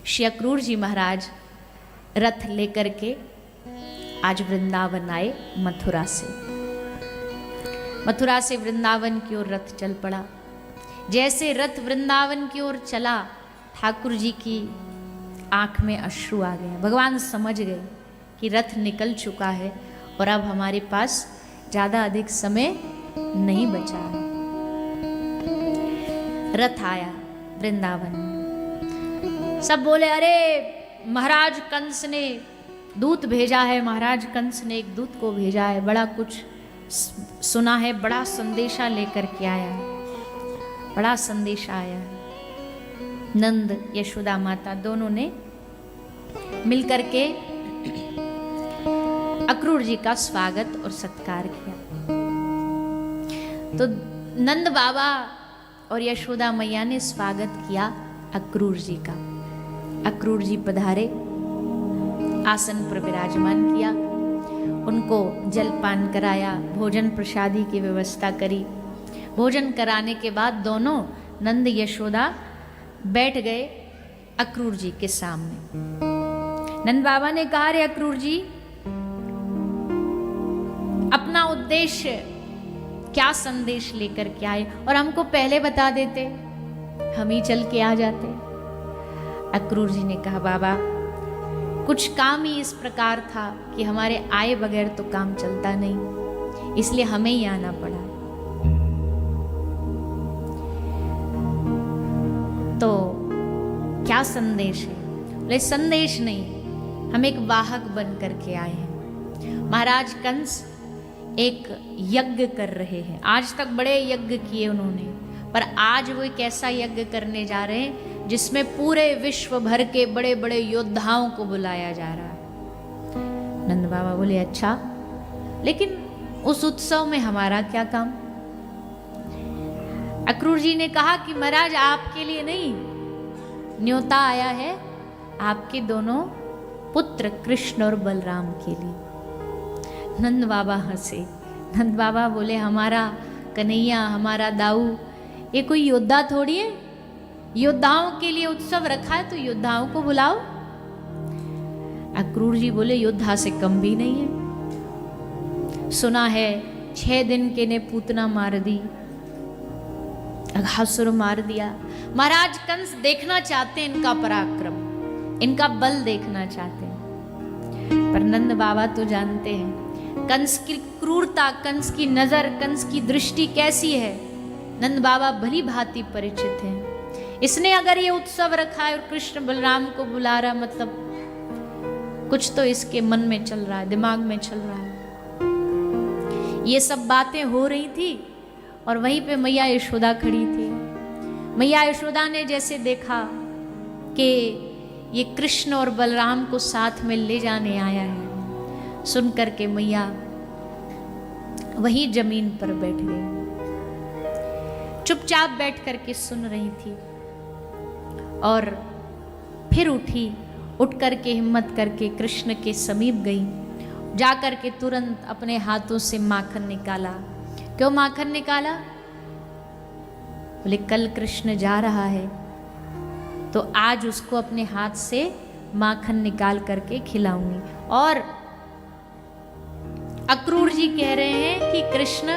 श्री अक्रूर जी महाराज रथ लेकर के आज वृंदावन आए मथुरा से वृंदावन की ओर रथ चल पड़ा। जैसे रथ वृंदावन की ओर चला, ठाकुर जी की आंख में अश्रु आ गए। भगवान समझ गए कि रथ निकल चुका है और अब हमारे पास ज़्यादा अधिक समय नहीं बचा है। रथ आया वृंदावन में, सब बोले अरे महाराज कंस ने दूत भेजा है, महाराज कंस ने एक दूत को भेजा है, बड़ा कुछ सुना है, बड़ा संदेशा लेकर के आया है, बड़ा संदेशा आया है। नंद यशोदा माता दोनों ने मिलकर के अक्रूर जी का स्वागत और सत्कार किया। तो नंद बाबा और यशोदा मैया ने स्वागत किया अक्रूर जी का। अक्रूर जी पधारे, आसन पर विराजमान किया, उनको जलपान कराया, भोजन प्रसादी की व्यवस्था करी। भोजन कराने के बाद दोनों नंद यशोदा बैठ गए अक्रूर जी के सामने। नंद बाबा ने कहा, रे अक्रूर जी, अपना उद्देश्य क्या संदेश लेकर के आए और हमको पहले बता देते, हम ही चल के आ जाते। अक्रूर जी ने कहा, बाबा कुछ काम ही इस प्रकार था कि हमारे आए बगैर तो काम चलता नहीं, इसलिए हमें ही आना पड़ा। तो क्या संदेश है? बोले संदेश नहीं, हम एक वाहक बन करके आए हैं। महाराज कंस एक यज्ञ कर रहे हैं। आज तक बड़े यज्ञ किए उन्होंने, पर आज वो एक ऐसा यज्ञ करने जा रहे हैं जिसमें पूरे विश्व भर के बड़े बड़े योद्धाओं को बुलाया जा रहा है। नंद बाबा बोले, अच्छा, लेकिन उस उत्सव में हमारा क्या काम? अक्रूर जी ने कहा कि महाराज आपके लिए नहीं, न्योता आया है आपके दोनों पुत्र कृष्ण और बलराम के लिए। नंद बाबा हंसे। नंद बाबा बोले, हमारा कन्हैया, हमारा दाऊ ये कोई योद्धा थोड़ी है, योद्धाओं के लिए उत्सव रखा है तो योद्धाओं को बुलाओ। अक्रूर जी बोले, योद्धा से कम भी नहीं है। सुना है 6 दिन के ने पूतना मार दी, अघासुर मार दिया। महाराज कंस देखना चाहते हैं इनका पराक्रम, इनका बल देखना चाहते हैं। पर नंद बाबा तो जानते हैं कंस की क्रूरता, कंस की नजर, कंस की दृष्टि कैसी है। नंद बाबा भली भांति परिचित हैं। इसने अगर ये उत्सव रखा है और कृष्ण बलराम को बुला रहा, मतलब कुछ तो इसके मन में चल रहा है, दिमाग में चल रहा है। ये सब बातें हो रही थी और वहीं पे मैया यशोदा खड़ी थी। मैया यशोदा ने जैसे देखा कि ये कृष्ण और बलराम को साथ में ले जाने आया है, सुन करके मैया वहीं जमीन पर बैठ गई, चुपचाप बैठ करके सुन रही थी। और फिर उठी, उठ करके हिम्मत करके कृष्ण के समीप गई, जा करके तुरंत अपने हाथों से माखन निकाला। क्यों माखन निकाला? बोले कल कृष्ण जा रहा है तो आज उसको अपने हाथ से माखन निकाल करके खिलाऊंगी। और अक्रूर जी कह रहे हैं कि कृष्ण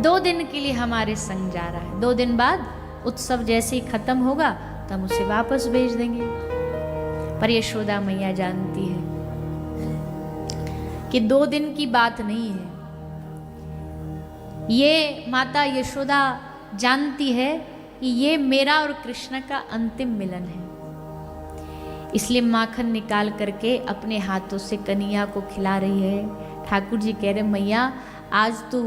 2 दिन के लिए हमारे संग जा रहा है, 2 दिन बाद उत्सव जैसे ही खत्म होगा तो हम उसे वापस भेज देंगे। पर यशोदा मैया जानती है कि 2 दिन की बात नहीं है। ये माता यशोदा जानती है कि ये मेरा और कृष्ण का अंतिम मिलन है, इसलिए माखन निकाल करके अपने हाथों से कन्हैया को खिला रही है। ठाकुर जी कह रहे, मैया आज तू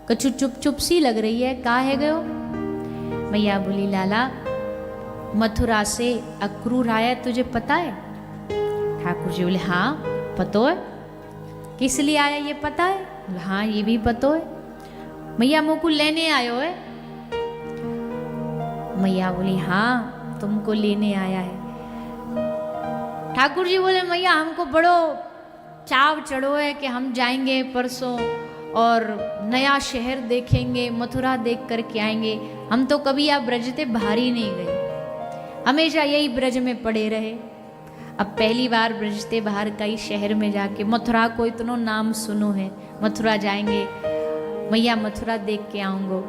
कछु चुप चुप सी लग रही है, का है गयो? मैया बोली, लाला मथुरा से अक्रूर आया, तुझे पता है? ठाकुर जी बोले, हाँ पतो है। किस लिए आया ये पता है? बोले, हाँ ये भी पतो है। मैया मुझको लेने आयो है? मैया बोली, हाँ तुमको लेने आया है। ठाकुर जी बोले, मैया हमको बड़ो चाव चढ़ो है कि हम जाएंगे परसों और नया शहर देखेंगे, मथुरा देख करके आएंगे। हम तो कभी आप ब्रज ते बाहर ही नहीं गए। हमेशा यही ब्रज में पड़े रहे। अब पहली बार ब्रजते बाहर कई शहर में जाके, मथुरा को इतना नाम सुनो है, मथुरा जाएंगे, मैया मथुरा देख के आऊंगो।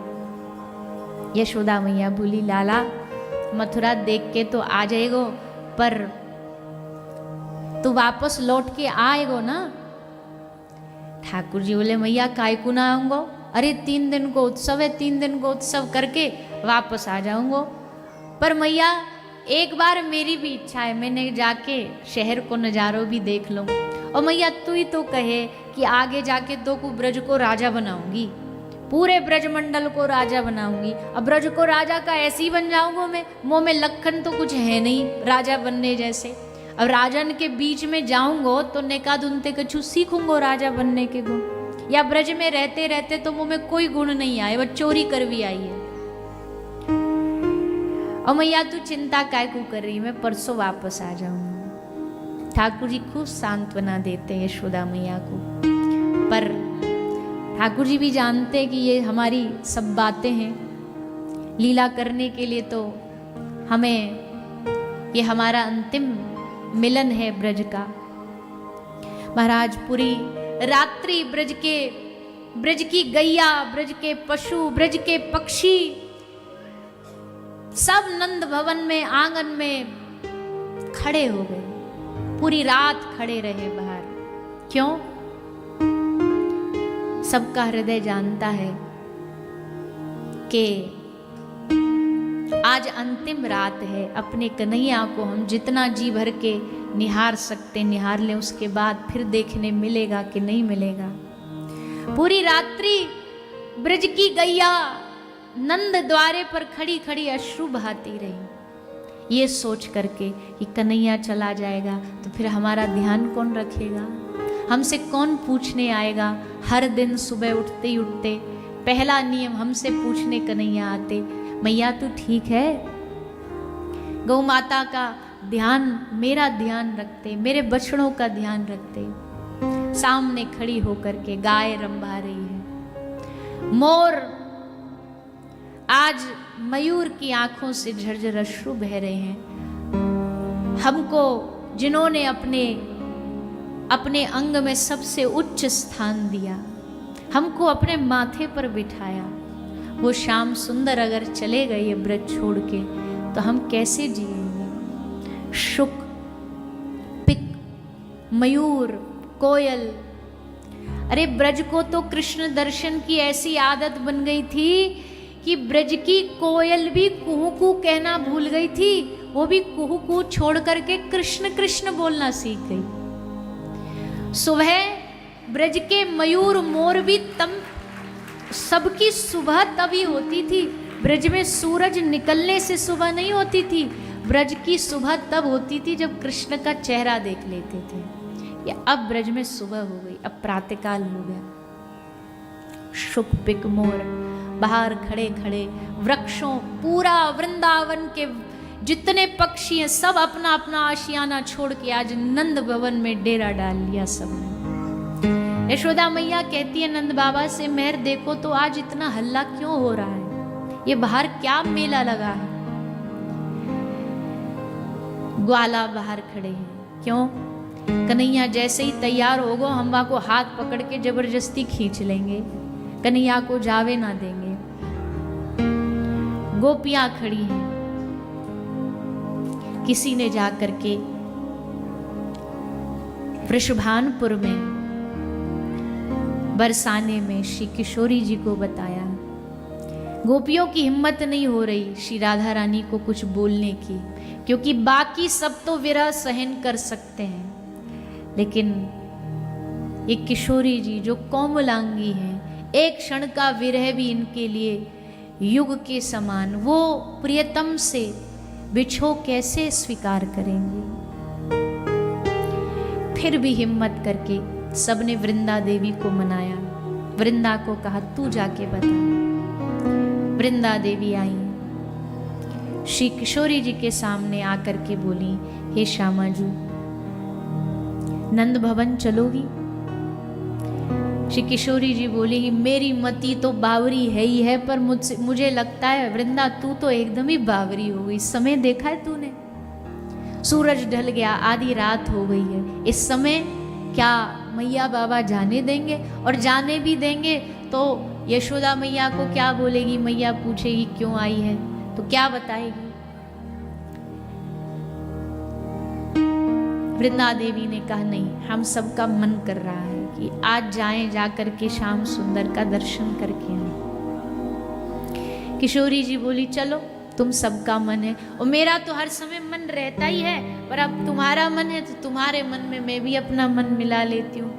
यशोदा मैया बोली लाला मथुरा देख के तो आ जाएगो, पर तू वापस लौट के आएगो ना। ठाकुर जी बोले मैया काय को ना आऊंगो, अरे 3 दिन को उत्सव है, 3 दिन को उत्सव करके वापस आ जाऊंगो। पर मैया एक बार मेरी भी इच्छा है, मैंने जाके शहर को नज़ारों भी देख लूं। और मैया तू ही तो कहे कि आगे जाके तो को ब्रज को राजा बनाऊंगी, पूरे ब्रजमंडल को राजा बनाऊंगी। अब ब्रज को राजा का ऐसी बन जाऊंगा मैं, मुँह में लखन तो कुछ है नहीं राजा बनने जैसे। अब राजन के बीच में जाऊंगो तो नेका दुनते कछु सीखूंगो राजा बनने के गुण, या ब्रज में रहते रहते तो मुँह में कोई गुण नहीं आए, वह चोरी कर भी आई है। और मैया तू चिंता काय को कर रही, मैं परसों वापस आ जाऊंगी। ठाकुर जी खूब सांत्वना देते हैं यशोदा मैया को, पर ठाकुर जी भी जानते कि ये हमारी सब बातें हैं लीला करने के लिए, तो हमें ये हमारा अंतिम मिलन है ब्रज का। महाराज पूरी रात्रि ब्रज की गैया, ब्रज के पशु, ब्रज के पक्षी सब नंद भवन में आंगन में खड़े हो गए, पूरी रात खड़े रहे बाहर। क्यों? सबका हृदय जानता है कि आज अंतिम रात है, अपने कन्हैया को हम जितना जी भर के निहार सकते निहार लें, उसके बाद फिर देखने मिलेगा कि नहीं मिलेगा। पूरी रात्रि ब्रज की गैया नंद द्वारे पर खड़ी खड़ी अश्रु बहाती रही, ये सोच करके कि कन्हैया चला जाएगा तो फिर हमारा ध्यान कौन रखेगा, हमसे कौन पूछने आएगा। हर दिन सुबह उठते ही उठते पहला नियम हमसे पूछने कन्हैया आते, मैया तू ठीक है? गौ माता का ध्यान, मेरा ध्यान रखते, मेरे बछड़ों का ध्यान रखते। सामने खड़ी होकर के गाय रंभा रही है, मोर आज मयूर की आंखों से झरझर अश्रु बह रहे हैं। हमको जिन्होंने अपने अंग में सबसे उच्च स्थान दिया, हमको अपने माथे पर बिठाया, वो श्याम सुंदर अगर चले गए ये ब्रज छोड़ के तो हम कैसे जिएंगे। शुक, पिक, मयूर, कोयल, अरे ब्रज को तो कृष्ण दर्शन की ऐसी आदत बन गई थी कि ब्रज की कोयल भी कुहू कुहू कहना भूल गई थी, वो भी कुहू कुहू छोड़ करके कृष्ण कृष्ण बोलना सीख गई। सुबह ब्रज के मयूर मोर भी सबकी सुबह तभी होती थी, ब्रज में सूरज निकलने से सुबह नहीं होती थी, ब्रज की सुबह तब होती थी जब कृष्ण का चेहरा देख लेते थे। या अब ब्रज में सुबह हो गई, अब प्रातःकाल हो गया। शुक पिक मोर बाहर खड़े खड़े, वृक्षों, पूरा वृंदावन के जितने पक्षी हैं सब अपना अपना आशियाना छोड़ के आज नंद भवन में डेरा डाल लिया सबने। यशोदा मैया कहती है नंद बाबा से, मेहर देखो तो आज इतना हल्ला क्यों हो रहा है, ये बाहर क्या मेला लगा है। ग्वाला बाहर खड़े हैं, क्यों? कन्हैया जैसे ही तैयार होगो हम वहां को हाथ पकड़ के जबरदस्ती खींच लेंगे, कन्हैया को जावे ना देंगे। गोपियां खड़ी हैं, किसी ने जा करके वृषभानपुर में बरसाने में श्री किशोरी जी को बताया। गोपियों की हिम्मत नहीं हो रही श्री राधा रानी को कुछ बोलने की, क्योंकि बाकी सब तो विरह सहन कर सकते हैं, लेकिन ये किशोरी जी जो कोमलांगी हैं, एक क्षण का विरह भी इनके लिए युग के समान, वो प्रियतम से बिछो कैसे स्वीकार करेंगे। फिर भी हिम्मत करके सबने वृंदा देवी को मनाया, वृंदा को कहा तू जाके बता। वृंदा देवी आई, श्री किशोरी जी के सामने आकर के बोली, हे श्यामा जी, नंद भवन चलोगी? श्री किशोरी जी बोली मेरी मति तो बावरी है ही है, पर मुझे लगता है वृंदा तू तो एकदम ही बावरी हो गई। समय देखा है तूने? सूरज ढल गया, आधी रात हो गई है। इस समय क्या मैया बाबा जाने देंगे? और जाने भी देंगे तो यशोदा मैया को क्या बोलेगी? मैया पूछेगी क्यों आई है, तो क्या बताएगी? वृंदा देवी ने कहा नहीं, हम सबका मन कर रहा है कि आज जाएं, जाकर के श्याम सुंदर का दर्शन करके आए। किशोरी जी बोली चलो, तुम सबका मन है और मेरा तो हर समय मन रहता ही है, पर अब तुम्हारा मन है तो तुम्हारे मन में मैं भी अपना मन मिला लेती हूँ।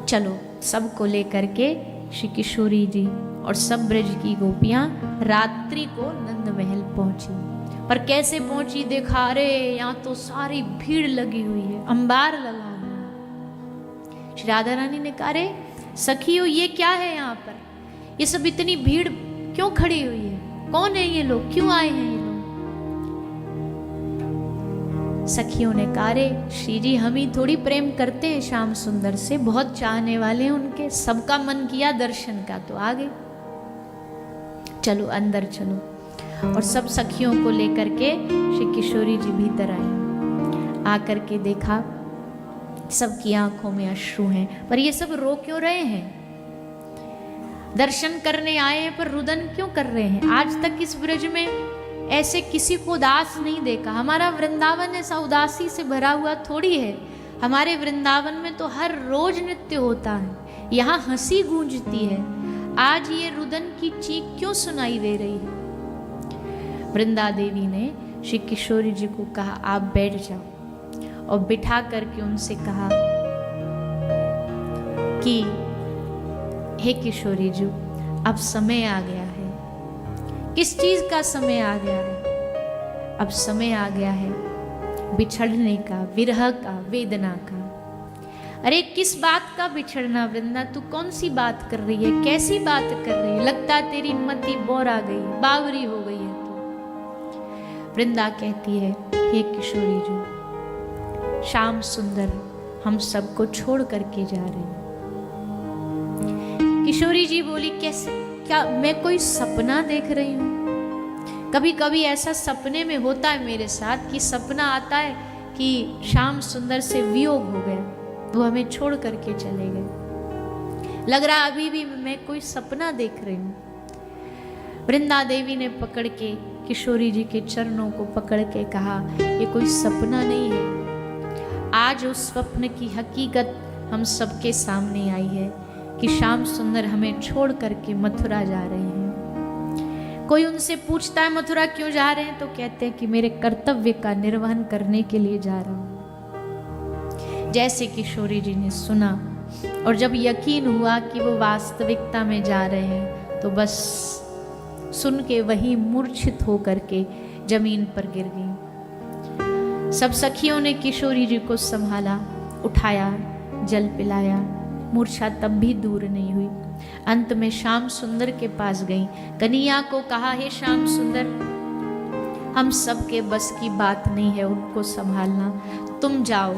चलो, सबको लेकर के श्री किशोरी जी और सब ब्रज की गोपियां रात्रि को नंद महल पहुंची। पर कैसे पहुंची? देखा रे यहाँ तो सारी भीड़ लगी हुई है, अंबार लगा हुआ। श्री राधा रानी ने कहा रे सखियो ये क्या है यहाँ पर? ये सब इतनी भीड़ क्यों खड़ी हुई है? कौन है ये लोग? क्यों आए हैं ये लोग? सखियों ने कहा रे श्री जी हम ही थोड़ी प्रेम करते हैं श्याम सुंदर से, बहुत चाहने वाले हैं उनके, सबका मन किया दर्शन का तो आ गए। चलो अंदर चलो। और सब सखियों को लेकर के श्री किशोरी जी भीतर आए। आकर के देखा सबकी आंखों में अश्रु हैं, पर ये सब रो क्यों रहे हैं? दर्शन करने आए हैं पर रुदन क्यों कर रहे हैं? आज तक इस ब्रज में ऐसे किसी को उदास नहीं देखा। हमारा वृंदावन ऐसा उदासी से भरा हुआ थोड़ी है। हमारे वृंदावन में तो हर रोज नृत्य होता है, यहाँ हंसी गूंजती है। आज ये रुदन की चीख क्यों सुनाई दे रही है? वृंदा देवी ने श्री किशोरी जी को कहा आप बैठ जाओ, और बिठा करके उनसे कहा कि हे किशोरी जी अब समय आ गया है। किस चीज का समय आ गया है? अब समय आ गया है बिछड़ने का, विरह का, वेदना का। अरे किस बात का बिछड़ना वृंदा? तू कौन सी बात कर रही है? कैसी बात कर रही है? लगता तेरी मति बोर आ गई, बावरी हो गई है तू। वृंदा कहती है हे किशोरी जी श्याम सुंदर हम सबको छोड़ करके जा रहे हैं। किशोरी जी बोली कैसे? क्या मैं कोई सपना देख रही हूँ? कभी कभी ऐसा सपने में होता है मेरे साथ कि सपना आता है कि श्याम सुंदर से वियोग हो गया, वो हमें छोड़ करके चले गए। लग रहा अभी भी मैं कोई सपना देख रही हूँ। वृंदा देवी ने पकड़ के किशोरी जी के चरणों को पकड़ के कहा ये कोई सपना नहीं है, आज उस स्वप्न की हकीकत हम सबके सामने आई है कि श्याम सुंदर हमें छोड़ करके मथुरा जा रहे हैं। कोई उनसे पूछता है मथुरा क्यों जा रहे हैं, तो कहते हैं कि मेरे कर्तव्य का निर्वहन करने के लिए जा रहा हूं। जैसे किशोरी जी ने सुना और जब यकीन हुआ कि वो वास्तविकता में जा रहे हैं, तो बस सुन के वही मूर्छित होकर के जमीन पर गिर गई। सब सखियों ने किशोरी जी को संभाला, उठाया, जल पिलाया। मूर्छा तब भी दूर नहीं हुई। अंत में श्याम सुंदर के पास गई, कन्हैया को कहा हे श्याम सुंदर हम सबके बस की बात नहीं है उनको संभालना, तुम जाओ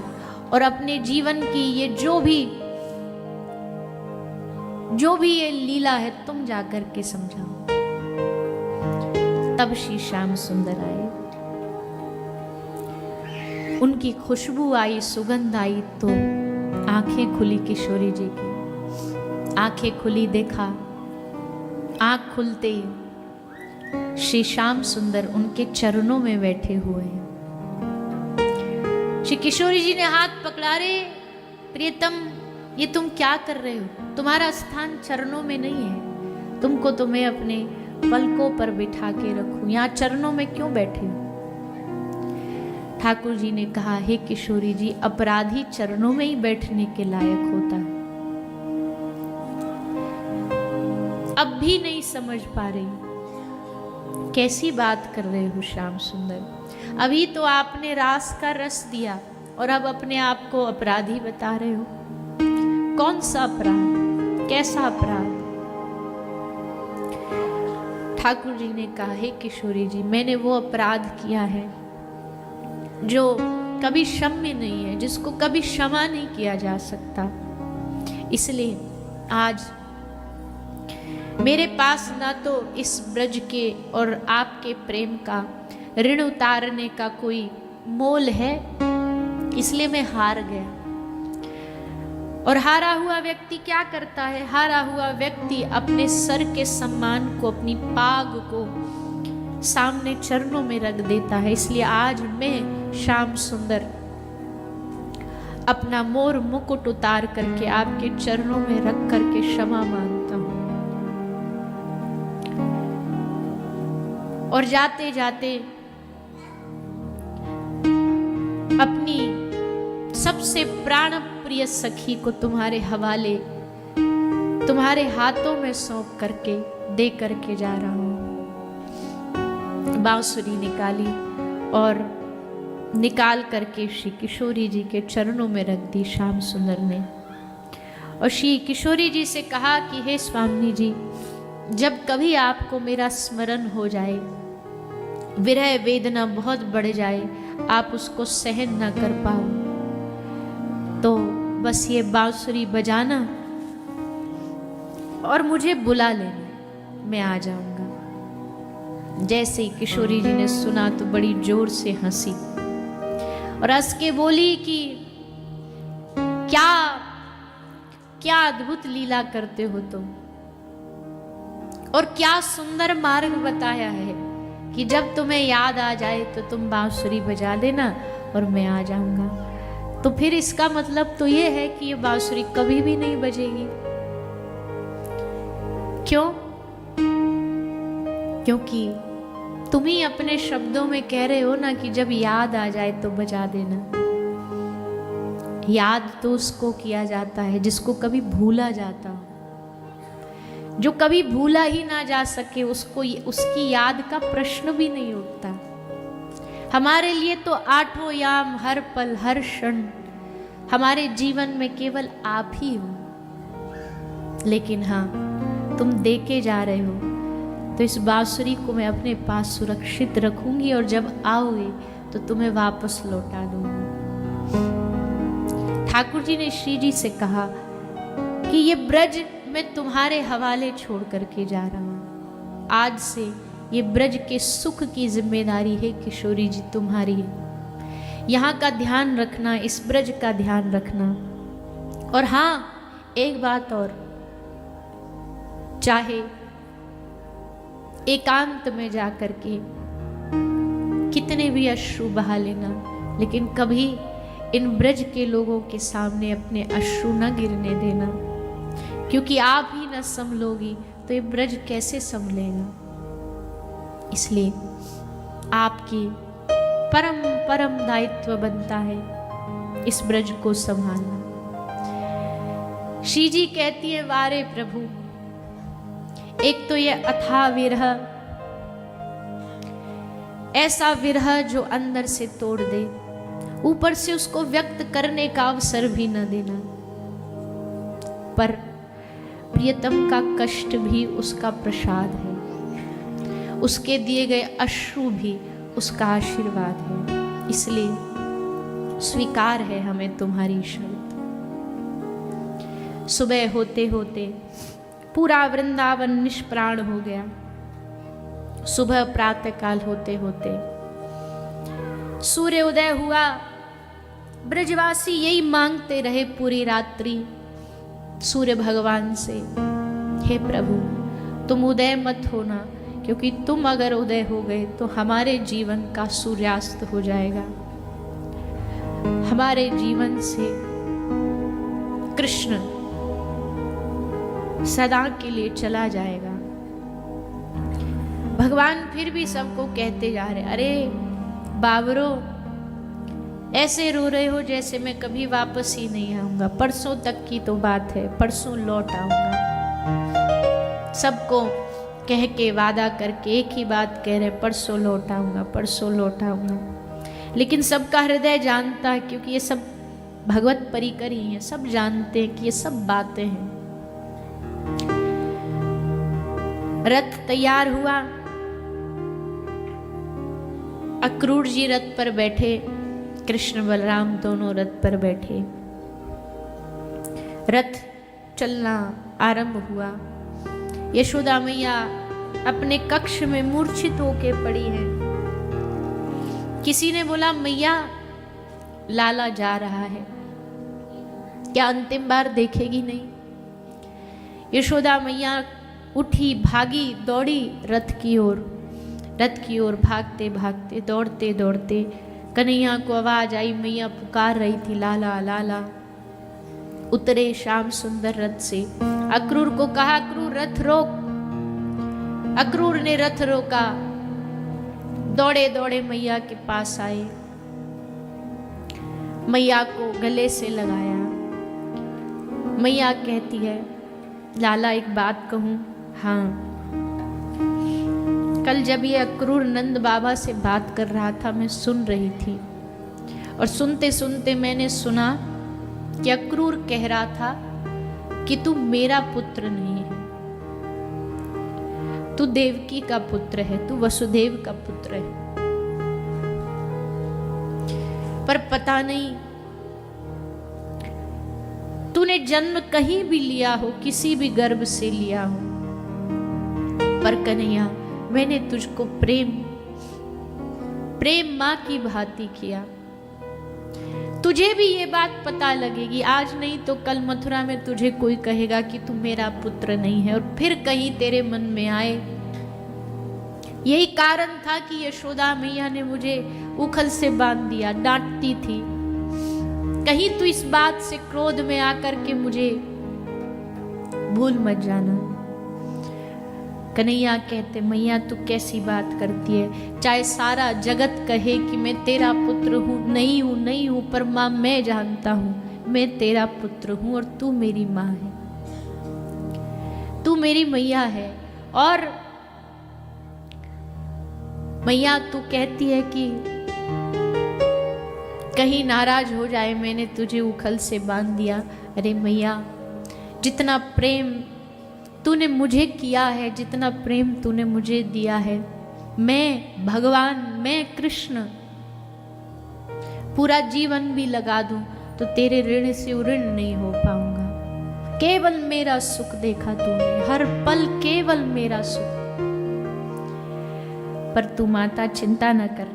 और अपने जीवन की ये जो भी ये लीला है तुम जाकर के समझाओ। तब श्री श्याम सुंदर आए, उनकी खुशबू आई, सुगंध आई, तो आंखें खुली किशोरी जी की। आंखें खुली, देखा आंख खुलते ही श्री श्याम सुंदर उनके चरणों में बैठे हुए हैं। श्री किशोरी जी ने हाथ पकड़ा, रे प्रियतम ये तुम क्या कर रहे हो? तुम्हारा स्थान चरणों में नहीं है, तुमको तो मैं अपने पलकों पर बिठा के रखूं, यहाँ चरणों में क्यों बैठे हो? ठाकुर जी ने कहा हे किशोरी जी अपराधी चरणों में ही बैठने के लायक होता है। अब भी नहीं समझ पा रही, कैसी बात कर रहे हो श्याम सुंदर? अभी तो आपने रास का रस दिया और अब अपने आप को अपराधी बता रहे हो। कौन सा अपराध? कैसा अपराध? ठाकुर जी ने कहा हे किशोरी जी मैंने वो अपराध किया है जो कभी क्षम्य नहीं है, जिसको कभी क्षमा नहीं किया जा सकता। इसलिए आज मेरे पास ना तो इस ब्रज के और आपके प्रेम का ऋण उतारने का कोई मोल है, इसलिए मैं हार गया। और हारा हुआ व्यक्ति क्या करता है? हारा हुआ व्यक्ति अपने सर के सम्मान को, अपनी पाग को सामने चरणों में रख देता है। इसलिए आज मैं श्याम सुंदर अपना मोर मुकुट उतार करके आपके चरणों में रख करके क्षमा मांगता हूं। और जाते जाते अपनी सबसे प्राण प्रिय सखी को तुम्हारे हवाले, तुम्हारे हाथों में सौंप करके दे करके जा रहा हूं। बांसुरी निकाली और निकाल करके श्री किशोरी जी के चरणों में रख दी श्याम सुंदर ने। और श्री किशोरी जी से कहा कि हे स्वामी जी, जब कभी आपको मेरा स्मरण हो जाए, विरह वेदना बहुत बढ़ जाए, आप उसको सहन न कर पाओ, तो बस ये बांसुरी बजाना और मुझे बुला लेना, मैं आ जाऊंगा। जैसे ही किशोरी जी ने सुना तो बड़ी जोर से हंसी और हंस के बोली कि क्या क्या अद्भुत लीला करते हो तुम, और क्या सुंदर मार्ग बताया है कि जब तुम्हें याद आ जाए तो तुम बांसुरी बजा देना और मैं आ जाऊंगा। तो फिर इसका मतलब तो ये है कि ये बांसुरी कभी भी नहीं बजेगी। क्यों? क्योंकि तुम ही अपने शब्दों में कह रहे हो ना कि जब याद आ जाए तो बजा देना। याद तो उसको किया जाता है जिसको कभी भूला जाता हो। जो कभी भूला ही ना जा सके उसको उसकी याद का प्रश्न भी नहीं उठता। हमारे लिए तो आठों याम, हर पल, हर क्षण हमारे जीवन में केवल आप ही हो। लेकिन हाँ, तुम देके जा रहे हो तो इस बांसुरी को मैं अपने पास सुरक्षित रखूंगी और जब आओगे तो तुम्हें वापस लौटा दूंगी। ठाकुर जी ने श्री जी से कहा कि ये ब्रज मैं तुम्हारे हवाले छोड़ करके जा रहा हूं। आज से ये ब्रज के सुख की जिम्मेदारी है किशोरी जी, तुम्हारी है। यहाँ का ध्यान रखना, इस ब्रज का ध्यान रखना। और हाँ, एक बात और, चाहे एकांत में जाकर के कितने भी अश्रु बहा लेना, लेकिन कभी इन ब्रज के लोगों के सामने अपने अश्रु न गिरने देना, क्योंकि आप ही न संभलोगी तो ये ब्रज कैसे संभलेगा। इसलिए आपकी परम परम दायित्व बनता है इस ब्रज को संभालना। श्री जी कहती है, वारे प्रभु, एक तो ये अथाह विरह, ऐसा विरह जो अंदर से तोड़ दे, ऊपर से उसको व्यक्त करने का अवसर भी न देना। पर प्रियतम का कष्ट भी उसका प्रसाद है, उसके दिए गए अश्रु भी उसका आशीर्वाद है। इसलिए स्वीकार है हमें तुम्हारी शर्त। सुबह होते होते पूरा वृंदावन निष्प्राण हो गया। सुबह प्रातःकाल होते होते सूर्य उदय हुआ। ब्रजवासी यही मांगते रहे पूरी रात्रि सूर्य भगवान से, हे प्रभु तुम उदय मत होना, क्योंकि तुम अगर उदय हो गए तो हमारे जीवन का सूर्यास्त हो जाएगा, हमारे जीवन से कृष्ण सदा के लिए चला जाएगा। भगवान फिर भी सबको कहते जा रहे, अरे बाबरो, ऐसे रो रहे हो जैसे मैं कभी वापस ही नहीं आऊंगा। परसों तक की तो बात है, परसों लौट आऊंगा। सबको कह के वादा करके एक ही बात कह रहे, परसों लौट आऊंगा, परसों लौट आऊंगा। लेकिन सबका हृदय जानता है, क्योंकि ये सब भगवत परिकर ही हैं, सब जानते हैं कि ये सब बातें हैं। रथ तैयार हुआ, अक्रूर जी रथ पर बैठे, कृष्ण बलराम दोनों रथ पर बैठे। रथ चलना आरंभ हुआ। यशोदा मैया अपने कक्ष में मूर्छित होके पड़ी है। किसी ने बोला, मैया लाला जा रहा है, क्या अंतिम बार देखेगी नहीं? यशोदा मैया उठी, भागी, दौड़ी रथ की ओर भागते भागते, दौड़ते दौड़ते कन्हैया को आवाज आई, मैया पुकार रही थी, लाला लाला। उतरे श्याम सुंदर रथ से, अक्रूर को कहा, अक्रूर रथ रोक। अक्रूर ने रथ रोका, दौड़े दौड़े मैया के पास आए, मैया को गले से लगाया। मैया कहती है, लाला एक बात कहूं? हाँ। कल जब ये अक्रूर नंद बाबा से बात कर रहा था, मैं सुन रही थी, और सुनते सुनते मैंने सुना कि अक्रूर कह रहा था कि तू मेरा पुत्र नहीं है, तू देवकी का पुत्र है, तू वसुदेव का पुत्र है। पर पता नहीं तूने जन्म कहीं भी लिया हो, किसी भी गर्भ से लिया हो, पर कन्हैया मैंने तुझको प्रेम मां की भांति किया। तुझे भी ये बात पता लगेगी, आज नहीं तो कल मथुरा में तुझे कोई कहेगा कि तू मेरा पुत्र नहीं है, और फिर कहीं तेरे मन में आए। यही कारण था कि यशोदा मैया ने मुझे उखल से बांध दिया, डांटती थी, कहीं तू इस बात से क्रोध में आकर के मुझे भूल मत जाना। कन्हैया कहते, मैया तू कैसी बात करती है, चाहे सारा जगत कहे कि मैं तेरा पुत्र हूँ, नहीं हूँ, पर माँ मैं जानता हूँ मैं तेरा पुत्र हूँ, और तू मेरी माँ है, तू मेरी मैया है। और मैया तू कहती है कि कहीं नाराज हो जाए, मैंने तुझे उखल से बांध दिया। अरे मैया, जितना प्रेम तूने मुझे किया है, जितना प्रेम तूने मुझे दिया है, मैं भगवान, मैं कृष्ण पूरा जीवन भी लगा दूं तो तेरे ऋण से ऋण नहीं हो पाऊंगा। केवल मेरा सुख देखा तूने, हर पल केवल मेरा सुख। पर तू माता चिंता न कर,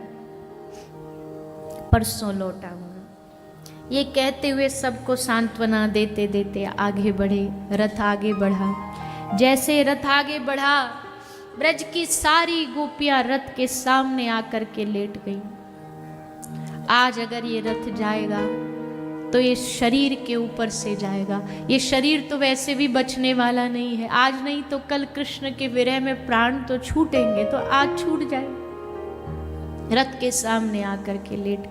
परसों लौट आऊंगा। ये कहते हुए सबको सांत्वना देते देते आगे बढ़े, रथ आगे बढ़ा। जैसे रथ आगे बढ़ा, ब्रज की सारी गोपियां रथ के सामने आकर के लेट गई। आज अगर ये रथ जाएगा तो ये शरीर के ऊपर से जाएगा, ये शरीर तो वैसे भी बचने वाला नहीं है। आज नहीं तो कल कृष्ण के विरह में प्राण तो छूटेंगे, तो आज छूट जाए। रथ के सामने आकर के लेट